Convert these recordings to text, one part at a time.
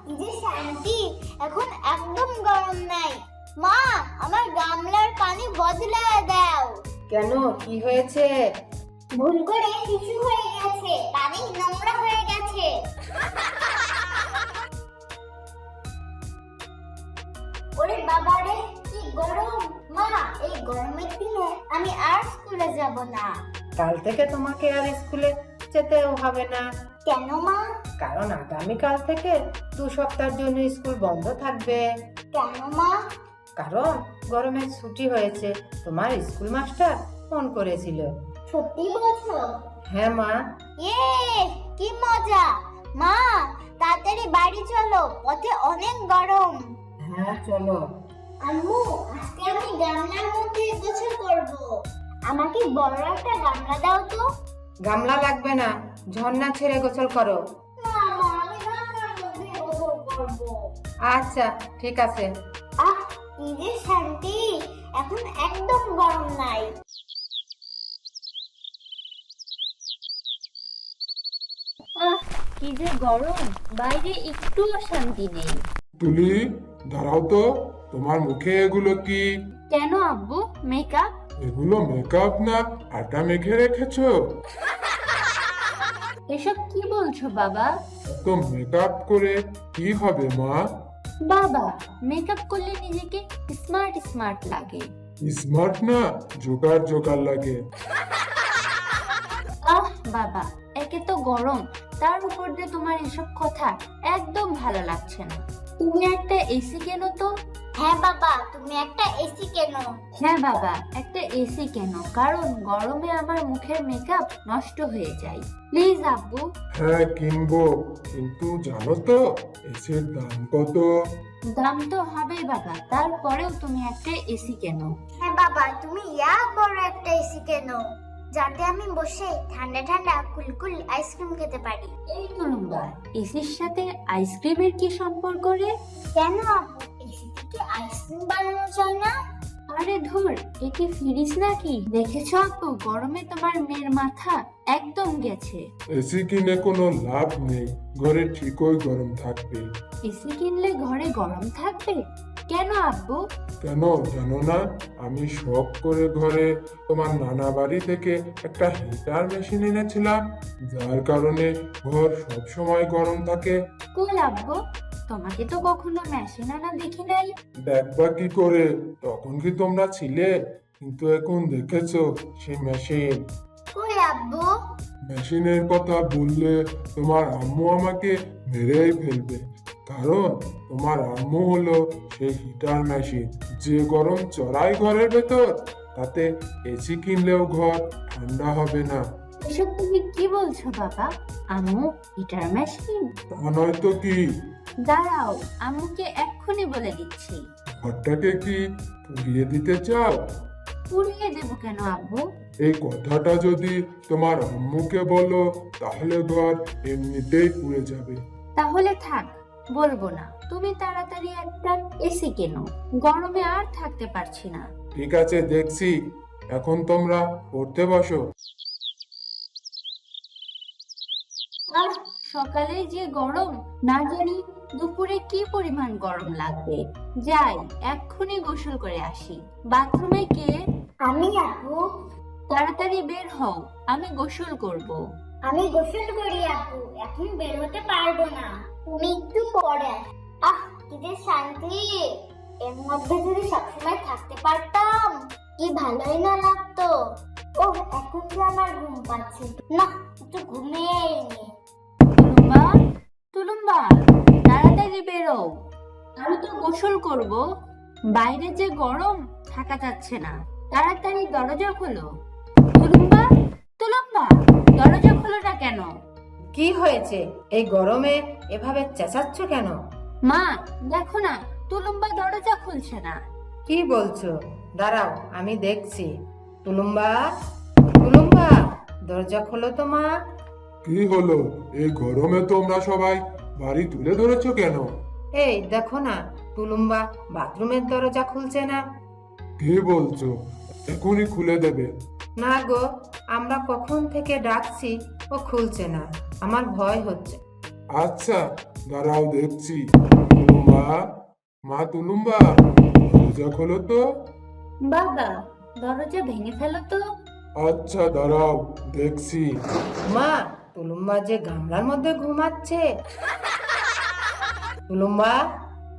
কি যে শান্তি, এখন একদম গরম নাই। মা, আমার গামলার পানি বদলায় দাও। কেন, কি হয়েছে? ভুল করে শিশু হয়ে গেছে, পানি নোংরা হয়ে গেছে। ওরে বাবা রে, কি গরম। মা, এই গরমের দিনে আমি আর স্কুলে যাব না। কাল থেকে তোমাকে আর স্কুলে যেতেও হবে না। কেন মা? কারণ আগামীকাল থেকে 2 সপ্তাহের জন্য স্কুল বন্ধ থাকবে। কেন মা? কারণ গরমের ছুটি হয়েছে, তোমার স্কুল মাস্টার ফোন করেছিল। সত্যি বলছো? হ্যাঁ মা। কি মজা। মা, তাড়াতাড়ি বাড়ি চলো, পথে অনেক গরম। হ্যাঁ চলো। আম্মু, আজকে আমি গামলার মধ্যে গোসল করব। আমাকে বড় একটা গামলা দাও তো। গামলা লাগবে না, ঝর্ণা ছেড়ে গোসল করো। না মা, আমি গামলার মধ্যে গোসল করব। আচ্ছা ঠিক আছে। কি যে শান্তি, এখন একদম গরম নাই। কি যে গরম, বাইরে একটুও শান্তি নেই। তুলি, দাঁড়াও তো, তোমার মুখে এগুলো কি? কেন আব্বু, মেকআপ? এগুলো মেকআপ না, আটা মেখে রেখেছো? এসব কি বলছো বাবা? তো মেকআপ করে কি হবে মা? বাবা, মেকআপ করলে নিজেকে স্মার্ট স্মার্ট লাগে। স্মার্ট না, জোকার জোকার লাগে। বাবা, একে তো গরম, তার উপর দিয়ে তোমার এসব কথা একদম ভালো লাগছে না। তুমি একটা এসি কেনো তো। হ্যাঁ বাবা, তুমি একটা এসি কেন। হ্যাঁ বাবা, একটা এসি কেন, কারণ গরমে আমার মুখের মেকআপ নষ্ট হয়ে যায়। প্লিজ আব্বু। হ্যাঁ কিনবো, কিন্তু জানো তো এসির দাম কত? দাম তো হবেই বাবা, তারপরেও তুমি একটা এসি কেনো। হ্যাঁ বাবা, তুমি বড় একটা এসি কেন, যাতে আমি বসে ঠান্ডা ঠান্ডা কুলকুল আইসক্রিম খেতে পারি। এই তুলুম্বা, এসির সাথে আইসক্রিমের কি সম্পর্ক রে? কেন আপু, এসি থেকে আইসক্রিম বানানো যায় না? আরে ধুর, এ কি ফ্রিজ নাকি? দেখেছো আপু, গরমে তোমার মেয়ের মাথা একদম গেছে। এসি কিনে কোনো লাভ নেই, ঘরে ঠিকই গরম থাকবে। এসি কিনলে ঘরে গরম থাকবে? কেন আব্বু? কেন জানো না, আমি শখ করে ঘরে তোমার নানা বাড়ি থেকে একটা হিটার মেশিন এনেছিলাম, যার কারণে ঘর সব সময় গরম থাকে। কুল আব্বু, তোমাকে তো কখনো মেশিন আনা দেখি নাই। দেখবা কি করে, তখন কি তোমরা ছিলে? কিন্তু এখন দেখেছো সেই মেশিন। কই আব্বু? মেশিনের কথা বললে তোমার আম্মু আমাকে মেরেই ফেলবে, কারণ তোমার আম্মু হলো সেই হিটার মেশিন, যে গরম চড়াই ঘরের ভেতর, তাতে এসি কিনলেও ঘর ঠান্ডা হবে না। এসব তুমি কি বলছো বাবা? আম্মু হিটার মেশিন? তা নয়তো কি? দাঁড়াও, আম্মুকে এক্ষুনি বলে দিচ্ছি। ঘরটাকে কি পুড়িয়ে দিতে চাও? পুড়িয়ে দেবো কেন আব্বু? এই কথাটা যদি তোমার আম্মুকে বলো, তাহলে ঘর এমনিতেই পুড়ে যাবে। তাহলে থাক, বলবো না। তুমি তাড়াতাড়ি একটা এসি কেনো, গরমে আর থাকতে পারছি না। ঠিক আছে, দেখছি। এখন তোমরা পড়তে বসো। আর সকালে যে গরম, না জানি দুপুরে কি পরিমাণ গরম লাগবে। যাই, এক্ষুনি গোসল করে আসি। বাথরুমে কে? আমি আপু। তাড়াতাড়ি বের হও, আমি গোসল করব। আমি গোসল করি আপু, এখন বের হতে পারবো না। তুমি একটু পরে কি যে শান্তি, এর মধ্যে যদি সবসময় থাকতে পারতাম কি ভালোই না লাগতো। এখন যে আমার ঘুম পাচ্ছে না, একটু ঘুমিয়েই নি। তুলুম্বা, তুলুম্বা, তাড়াতাড়ি বেরো, আমি তো গোসল করব। বাইরে যে গরম, থাকা যাচ্ছে না। তাড়াতাড়ি দরজা খোলো। তুলুম্বা, তুলুম্বা, দরজা খোলো না কেন? কি হয়েছে? এই গরমে এভাবে চেঁচাচ্ছ কেন? মা, দেখো না, তুলুম্বা দরজা খুলছে না। কি বলছো? দাঁড়াও, আমি দেখছি। তুলুম্বা, তুলুম্বা, দরজা খোলো তো মা। কি হলো, এই গরমে তোমরা সবাই বাড়ি তুলে ধরেছো কেন? এই দেখো না, তুলুম্বা বাথরুমের দরজা খুলছে না। কি বলছো? এখনই খুলে দেবে? না গো, আমরা কখন থেকে ডাকছি, ও খুলছে না। আমার ভয় হচ্ছে। আচ্ছা দাঁড়াও দেখছি। তুলুম্বা, মা তুলুম্বা, দরজা খোলো তো। বাবা, দরজা ভেঙে ফেলো তো। আচ্ছা দাঁড়াও দেখছি। মা, তুলুম্বা যে গামলার মধ্যে ঘুমাচ্ছে। তুলুম্বা,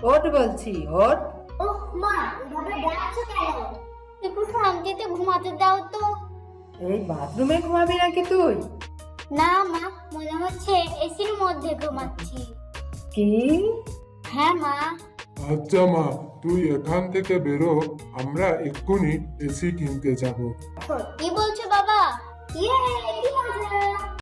ওঠ বলছি, ওঠ। ওহ মা, এভাবে ডাকছো কেন? একটু শান্তিতে ঘুমাতে দাও তো। এই বাথরুমে ঘুমাবি নাকি তুই? না মা, মনে হচ্ছে এসির মধ্যে ঘুমাচ্ছি। কি? হ্যাঁ মা। আচ্ছা মা, তুই এখান থেকে বেরো, আমরা এক্ষুনি এসি কিনতে যাব। সত্যি বলছো বাবা? ইয়ে, কি মজা!